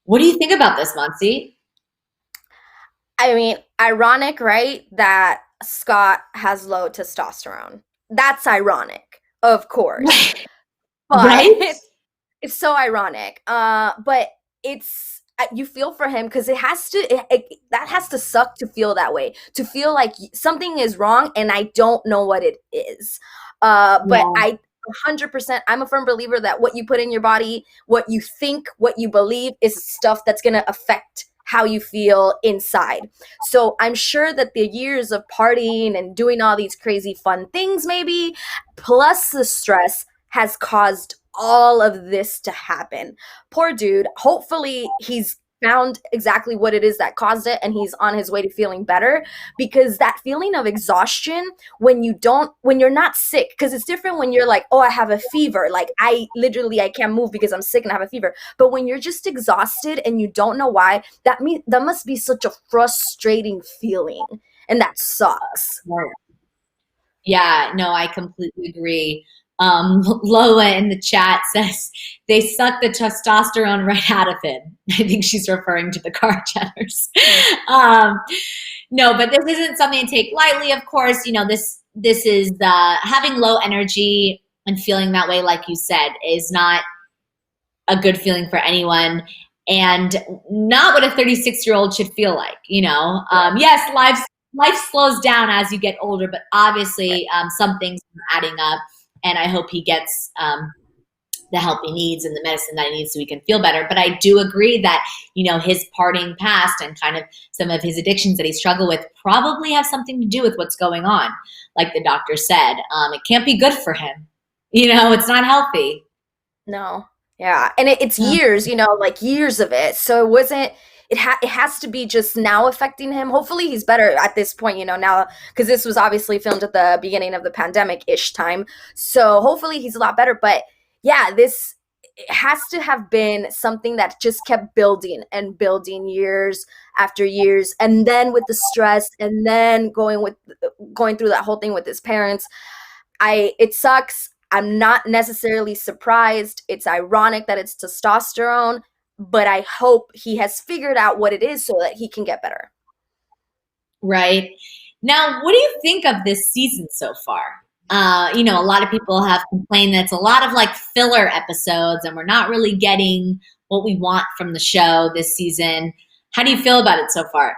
What do you think about this, Monsi? I mean, ironic, right? That Scott has low testosterone. That's ironic, of course. But Right? it's so ironic. But it's you feel for him because that has to suck to feel that way, to feel like something is wrong and I don't know what it is. But Yeah. I 100%, I'm a firm believer that what you put in your body, what you think, what you believe is stuff that's going to affect how you feel inside. So I'm sure that the years of partying and doing all these crazy fun things, maybe, plus the stress, has caused all of this to happen. Poor dude. Hopefully he's found exactly what it is that caused it and he's on his way to feeling better, because that feeling of exhaustion when you're not sick, because it's different when you're like, oh, I have a fever, like I can't move because I'm sick and I have a fever. But when you're just exhausted and you don't know why, that must be such a frustrating feeling, and that sucks. Yeah, no, I completely agree. Lola in the chat says they suck the testosterone right out of him. I think she's referring to the car Jenners. No, but this isn't something to take lightly. Of course, you know, this is having low energy and feeling that way, like you said, is not a good feeling for anyone, and not what a 36-year-old should feel like. You know, yes, life slows down as you get older, but obviously some things are adding up. And I hope he gets the help he needs and the medicine that he needs so he can feel better. But I do agree that, you know, his partying past and kind of some of his addictions that he struggled with probably have something to do with what's going on. Like the doctor said, it can't be good for him. You know, it's not healthy. No. Yeah. And it's years, you know, like years of it. So it wasn't, it has to be just now affecting him. Hopefully he's better at this point, you know, now, because this was obviously filmed at the beginning of the pandemic-ish time. So hopefully he's a lot better. But yeah, this has to have been something that just kept building and building years after years. And then with the stress and then going through that whole thing with his parents, it sucks. I'm not necessarily surprised. It's ironic that it's testosterone, but I hope he has figured out what it is so that he can get better. Right. Now, what do you think of this season so far? You know, a lot of people have complained that it's a lot of like filler episodes and we're not really getting what we want from the show this season. How do you feel about it so far?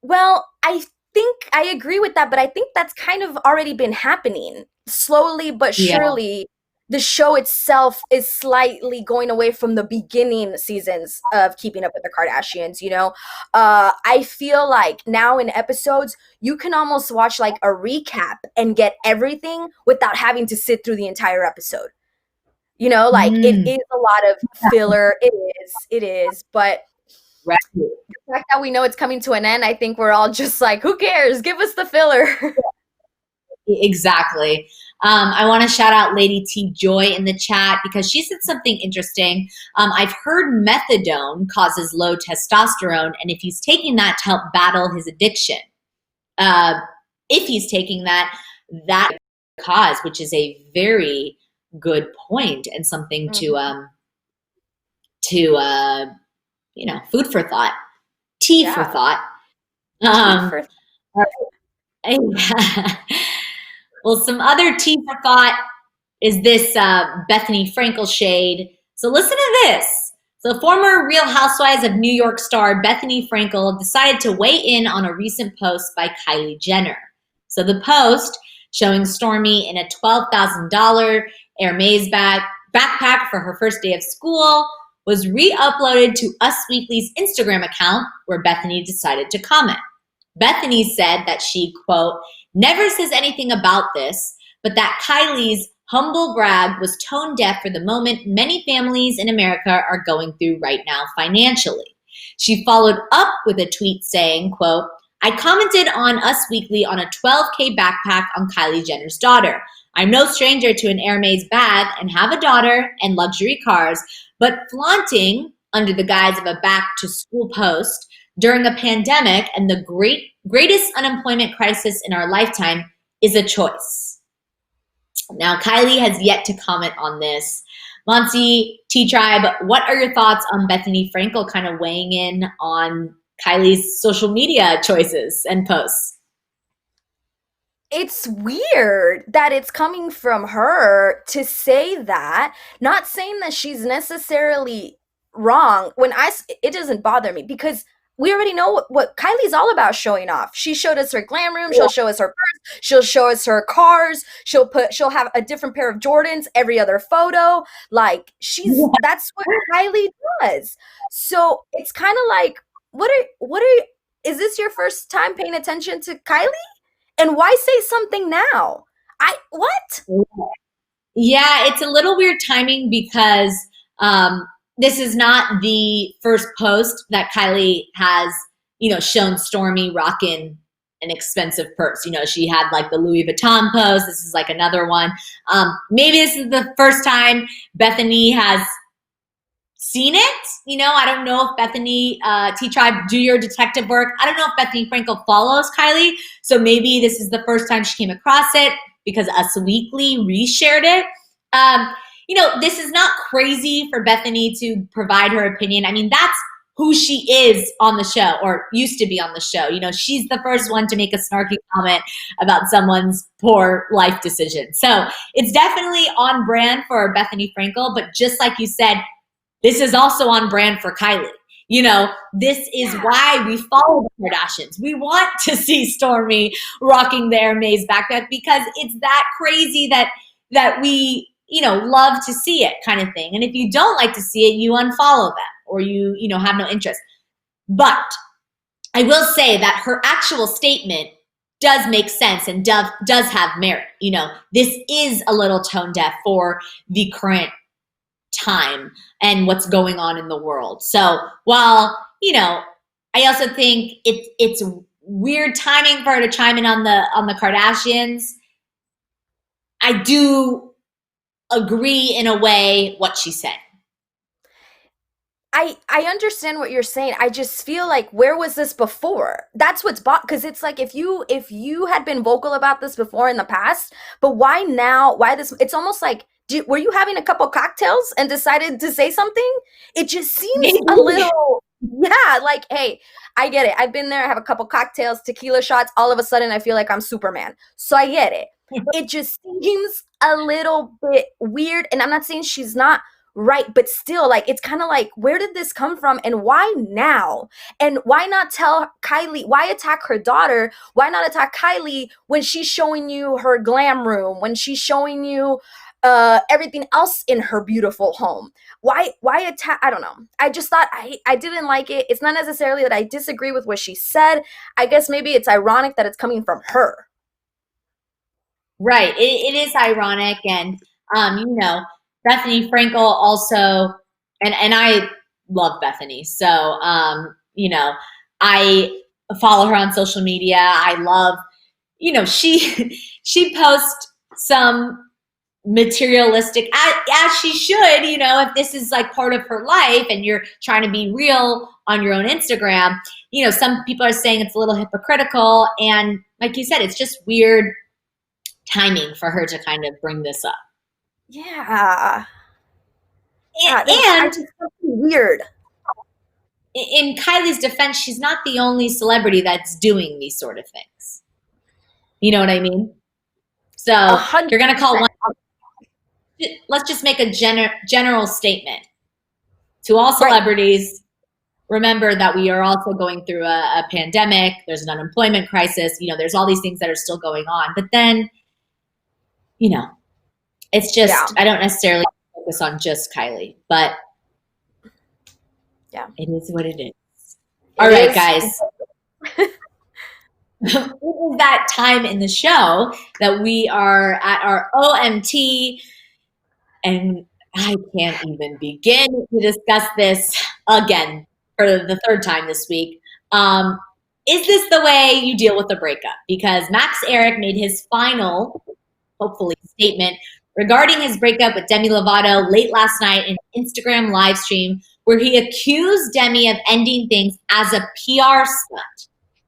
Well, I think I agree with that, but I think that's kind of already been happening slowly but surely. The show itself is slightly going away from the beginning seasons of Keeping Up with the Kardashians, you know? I feel like now in episodes, you can almost watch like a recap and get everything without having to sit through the entire episode. You know, like it is a lot of filler. It is. But Right. the fact that we know it's coming to an end, I think we're all just like, who cares? Give us the filler. Exactly. I want to shout out Lady T Joy in the chat because she said something interesting. I've heard methadone causes low testosterone, and if he's taking that to help battle his addiction. if he's taking that cause, which is a very good point and something food for thought, tea for thought. Well, some other tea for thought is this Bethany Frankel shade. So listen to this. So former Real Housewives of New York star Bethany Frankel decided to weigh in on a recent post by Kylie Jenner. So the post showing Stormi in a $12,000 Hermes backpack for her first day of school was re-uploaded to Us Weekly's Instagram account, where Bethany decided to comment. Bethany said that she, quote, never says anything about this, but that Kylie's humble brag was tone deaf for the moment many families in America are going through right now financially. She followed up with a tweet saying, quote, I commented on Us Weekly on a $12K backpack on Kylie Jenner's daughter. I'm no stranger to an Hermes bag and have a daughter and luxury cars, but flaunting under the guise of a back-to-school post during a pandemic and the greatest unemployment crisis in our lifetime is a choice. Now, Kylie has yet to comment on this. Monty, T-Tribe, what are your thoughts on Bethany Frankel kind of weighing in on Kylie's social media choices and posts? It's weird that it's coming from her to say that, not saying that she's necessarily wrong. It doesn't bother me because we already know what Kylie's all about, showing off. She showed us her glam room. She'll show us her purse. She'll show us her cars. She'll have a different pair of Jordans every other photo. Like that's what Kylie does. So it's kind of like, is this your first time paying attention to Kylie? And why say something now? What? Yeah, it's a little weird timing because this is not the first post that Kylie has, shown Stormi rocking an expensive purse. She had like the Louis Vuitton post. This is like another one. Maybe this is the first time Bethany has seen it. I don't know if Bethany, T-Tribe, do your detective work. I don't know if Bethany Frankel follows Kylie. So maybe this is the first time she came across it because Us Weekly reshared it. This is not crazy for Bethany to provide her opinion. I mean, that's who she is on the show, or used to be on the show. She's the first one to make a snarky comment about someone's poor life decision. So it's definitely on brand for Bethany Frankel, but just like you said, this is also on brand for Kylie. This is why we follow the Kardashians. We want to see Stormi rocking the Hermes backpack because it's that crazy that we, love to see it kind of thing. And if you don't like to see it, you unfollow them or you have no interest. But I will say that her actual statement does make sense and does have merit. This is a little tone deaf for the current time and what's going on in the world. So while, I also think it's weird timing for her to chime in on the Kardashians, I do agree in a way what she said. I understand what you're saying. I just feel like, where was this before? That's what's because it's like if you had been vocal about this before in the past, but why now? Why this? It's almost like, were you having a couple cocktails and decided to say something? It just seems a little, like, hey, I get it. I've been there. I have a couple cocktails, tequila shots. All of a sudden, I feel like I'm Superman. So I get it. It just seems a little bit weird. And I'm not saying she's not right, but still, like, it's kind of like, where did this come from and why now? And why not tell Kylie? Why attack her daughter? Why not attack Kylie when she's showing you her glam room, when she's showing you everything else in her beautiful home? Why attack? I don't know. I just thought I didn't like it. It's not necessarily that I disagree with what she said. I guess maybe it's ironic that it's coming from her. Right. It is ironic. And, Bethany Frankel also, and I love Bethany. So, I follow her on social media. I love, she posts some materialistic, as she should, if this is like part of her life and you're trying to be real on your own Instagram, you know, some people are saying it's a little hypocritical. And like you said, it's just weird timing for her to kind of bring this up. Yeah. And weird. In Kylie's defense, she's not the only celebrity that's doing these sort of things. You know what I mean? So 100%. you're going to call one. Let's just make a general statement to all celebrities. Right. Remember that we are also going through a pandemic. There's an unemployment crisis. You know, there's all these things that are still going on. But then, you know, it's just, I don't necessarily focus on just Kylie, but yeah, it is what it is. All right, guys. This is that time in the show that we are at our OMT, and I can't even begin to discuss this again for the third time this week. Is this the way you deal with a breakup? Because Max Ehrich made his final, hopefully, statement regarding his breakup with Demi Lovato late last night in an Instagram live stream where he accused Demi of ending things as a PR stunt.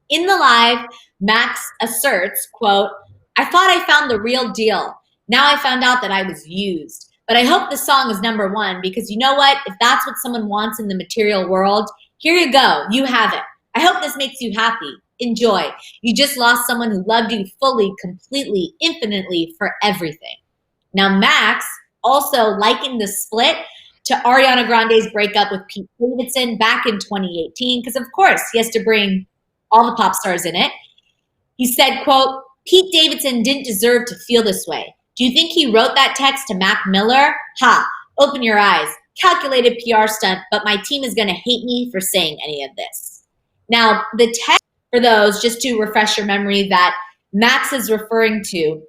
In the live, Max asserts, quote, "I thought I found the real deal. Now I found out that I was used. But I hope the song is #1 because you know what? If that's what someone wants in the material world, here you go. You have it. I hope this makes you happy. Enjoy. You just lost someone who loved you fully, completely, infinitely for everything." Now, Max also likened the split to Ariana Grande's breakup with Pete Davidson back in 2018, because of course he has to bring all the pop stars in it. He said, quote, "Pete Davidson didn't deserve to feel this way. Do you think he wrote that text to Mac Miller? Ha, open your eyes. Calculated PR stunt, but my team is going to hate me for saying any of this." Now, the text, for those, just to refresh your memory, that Max is referring to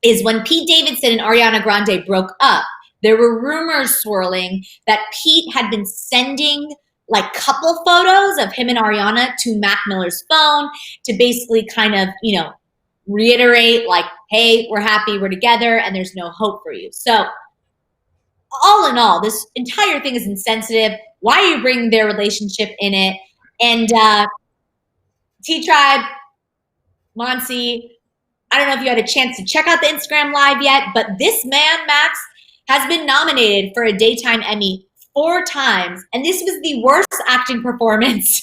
is when Pete Davidson and Ariana Grande broke up, there were rumors swirling that Pete had been sending like couple photos of him and Ariana to Mac Miller's phone to basically kind of, you know, reiterate like, hey, we're happy, we're together, and there's no hope for you. So all in all, this entire thing is insensitive. Why are you bringing their relationship in it? And T-Tribe, Monsi, I don't know if you had a chance to check out the Instagram live yet, but this man, Max, has been nominated for a Daytime Emmy 4 times, and this was the worst acting performance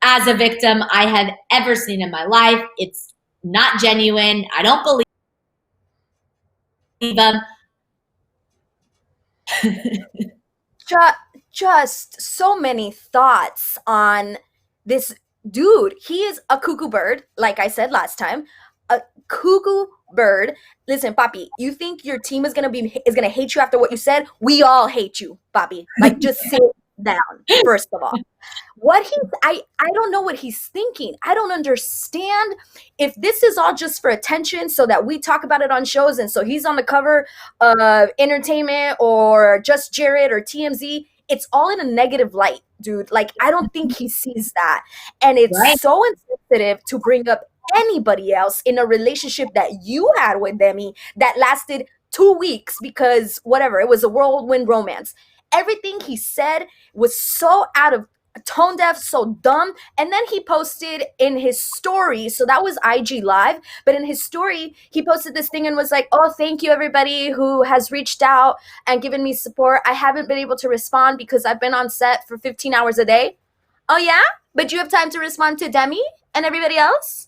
as a victim I have ever seen in my life. It's not genuine. I don't believe him. Just so many thoughts on this dude. He is a cuckoo bird, like I said last time. A cuckoo bird. Listen, Papi, you think your team is gonna hate you after what you said? We all hate you, Papi. Like, just sit down, first of all. I don't know what he's thinking. I don't understand if this is all just for attention so that we talk about it on shows, and so he's on the cover of Entertainment or Just Jared or TMZ. It's all in a negative light, dude. Like, I don't think he sees that. And it's so insensitive to bring up anybody else in a relationship that you had with Demi that lasted 2 weeks because whatever, it was a whirlwind romance. Everything he said was so out of tone deaf, so dumb. And then he posted in his story, so that was IG Live, but in his story, he posted this thing and was like, "Oh, thank you everybody who has reached out and given me support. I haven't been able to respond because I've been on set for 15 hours a day." Oh yeah? But you have time to respond to Demi and everybody else?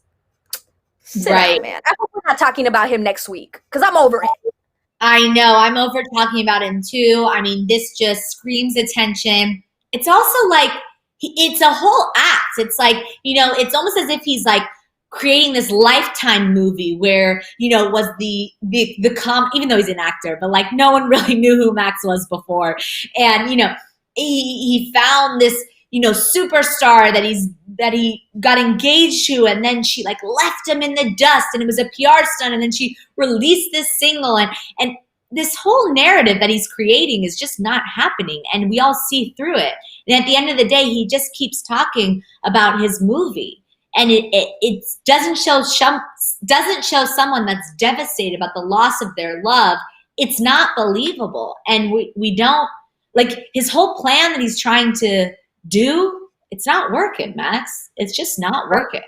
Sit down, man. I hope we're not talking about him next week because I'm over it. I know. I'm over talking about him too. I mean, this just screams attention. It's also like, it's a whole act. It's like, you know, it's almost as if he's like creating this Lifetime movie where, you know, was even though he's an actor, but like no one really knew who Max was before. And, you know, he found this, you know, superstar that he got engaged to, and then she like left him in the dust, and it was a PR stunt, and then she released this single, and this whole narrative that he's creating is just not happening, and we all see through it. And at the end of the day, he just keeps talking about his movie, and it doesn't show someone that's devastated about the loss of their love. It's not believable, and we don't like his whole plan that he's trying to do it's not working, Max. It's just not working.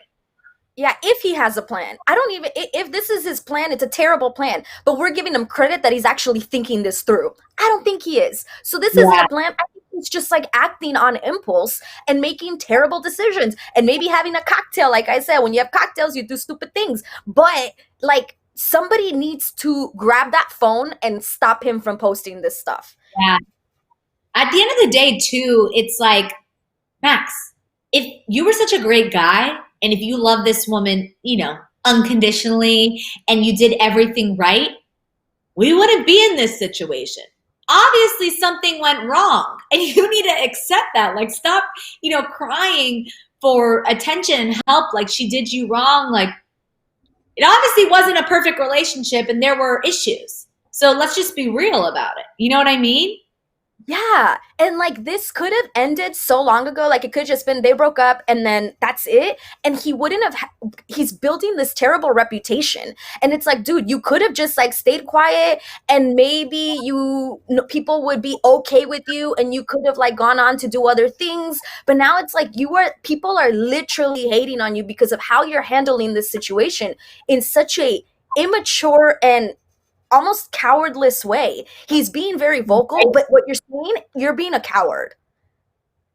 Yeah, if he has a plan. I don't even, if this is his plan, it's a terrible plan. But we're giving him credit that he's actually thinking this through. I don't think he is. So this isn't a plan. I think he's just like acting on impulse and making terrible decisions and maybe having a cocktail. Like I said, when you have cocktails, you do stupid things. But like somebody needs to grab that phone and stop him from posting this stuff. Yeah. At the end of the day, too, it's like, Max, if you were such a great guy, and if you love this woman, you know, unconditionally, and you did everything right, we wouldn't be in this situation. Obviously, something went wrong, and you need to accept that. Like, stop, you know, crying for attention and help like she did you wrong. Like, it obviously wasn't a perfect relationship, and there were issues. So let's just be real about it. You know what I mean? Yeah, and like this could have ended so long ago. Like it could have just been they broke up and then that's it. And he wouldn't have. He's building this terrible reputation, and it's like, dude, you could have just like stayed quiet, and maybe people would be okay with you, and you could have like gone on to do other things. But now it's like people are literally hating on you because of how you're handling this situation in such a immature and almost cowardless way. He's being very vocal, but what you're saying, you're being a coward.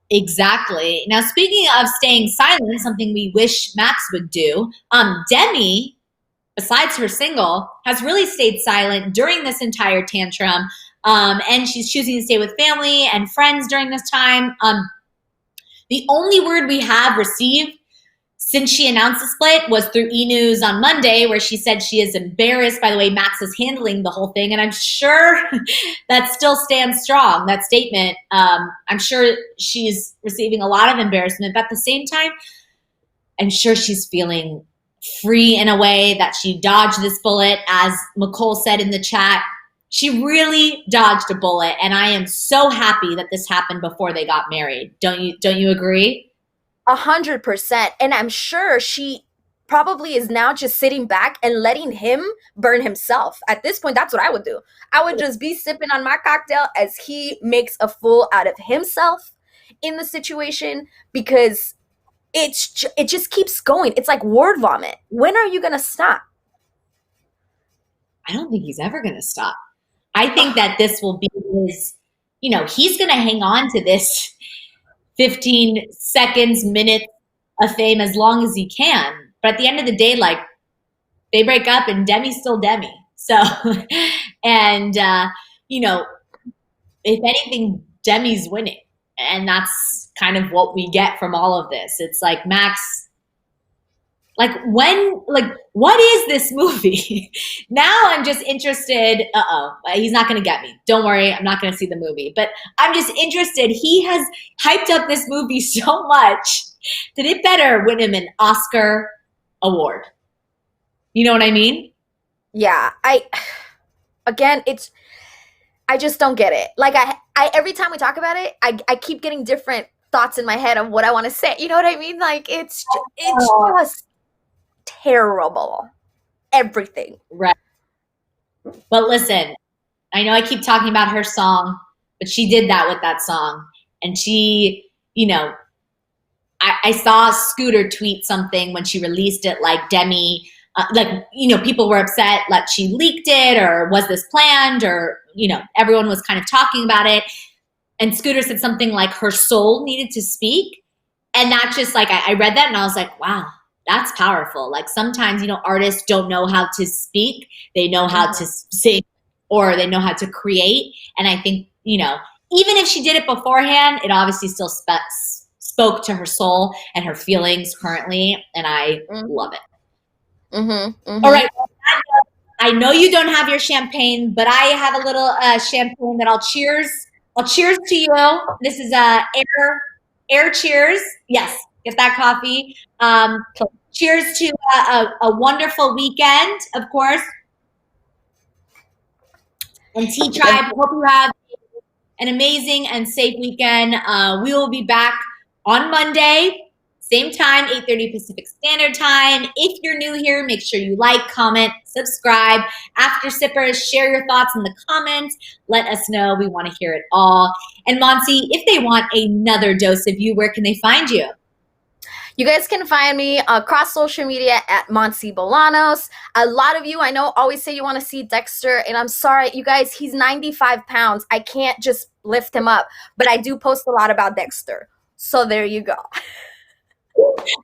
Exactly. Now, speaking of staying silent, something we wish Max would do, Demi, besides her single, has really stayed silent during this entire tantrum, and she's choosing to stay with family and friends during this time. The only word we have received since she announced the split was through E! News on Monday, where she said she is embarrassed by the way Max is handling the whole thing. And I'm sure that still stands strong, that statement. I'm sure she's receiving a lot of embarrassment, but at the same time, I'm sure she's feeling free in a way that she dodged this bullet. As McCole said in the chat, she really dodged a bullet. And I am so happy that this happened before they got married. Don't you agree? 100%. And I'm sure she probably is now just sitting back and letting him burn himself. At this point, that's what I would do. I would just be sipping on my cocktail as he makes a fool out of himself in the situation, because it just keeps going. It's like word vomit. When are you going to stop? I don't think he's ever going to stop. I think that this will be his, you know, he's going to hang on to this 15 seconds, minutes of fame as long as he can. But at the end of the day, like, they break up and Demi's still Demi. So, and, you know, if anything, Demi's winning. And that's kind of what we get from all of this. It's like, Max, like, what is this movie? Now I'm just interested. He's not going to get me. Don't worry. I'm not going to see the movie. But I'm just interested. He has hyped up this movie so much that it better win him an Oscar award. You know what I mean? Yeah. I just don't get it. Like I every time we talk about it, I keep getting different thoughts in my head of what I want to say. You know what I mean? Like it's just terrible. Everything. Right. But listen, I know I keep talking about her song, but she did that with that song. And she, you know, I saw Scooter tweet something when she released it, like Demi, like, you know, people were upset that she leaked it, or was this planned, or, you know, everyone was kind of talking about it. And Scooter said something like her soul needed to speak. And that just like, I read that and I was like, wow, that's powerful. Like sometimes, you know, artists don't know how to speak. They know how to sing, or they know how to create. And I think, you know, even if she did it beforehand, it obviously still spoke to her soul and her feelings currently. And I love it. All right. I know you don't have your champagne, but I have a little champagne that I'll cheers to you. This is air cheers. Yes, get that coffee. Cheers to a wonderful weekend, of course. And Tea Tribe, hope you have an amazing and safe weekend. We will be back on Monday, same time, 8:30 Pacific Standard Time. If you're new here, make sure you like, comment, subscribe. After sippers, share your thoughts in the comments. Let us know. We want to hear it all. And Monsi, if they want another dose of you, where can they find you? You guys can find me across social media at Monsi Bolanos. A lot of you I know always say you want to see Dexter, and I'm sorry, you guys, he's 95 pounds. I can't just lift him up, but I do post a lot about Dexter. So there you go.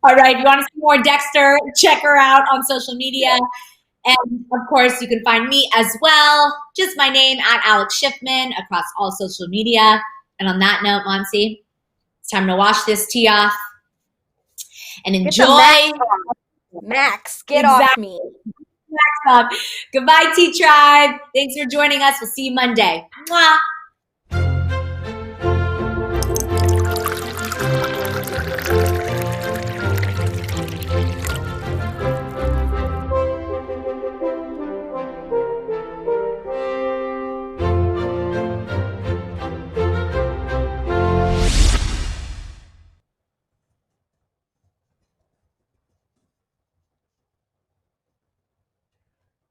All right, if you want to see more Dexter, check her out on social media. And of course, you can find me as well. Just my name at Alex Schiffman across all social media. And on that note, Monsi, it's time to wash this tea off and enjoy. Max, get off me. Goodbye, Tea Tribe. Thanks for joining us. We'll see you Monday. Mwah.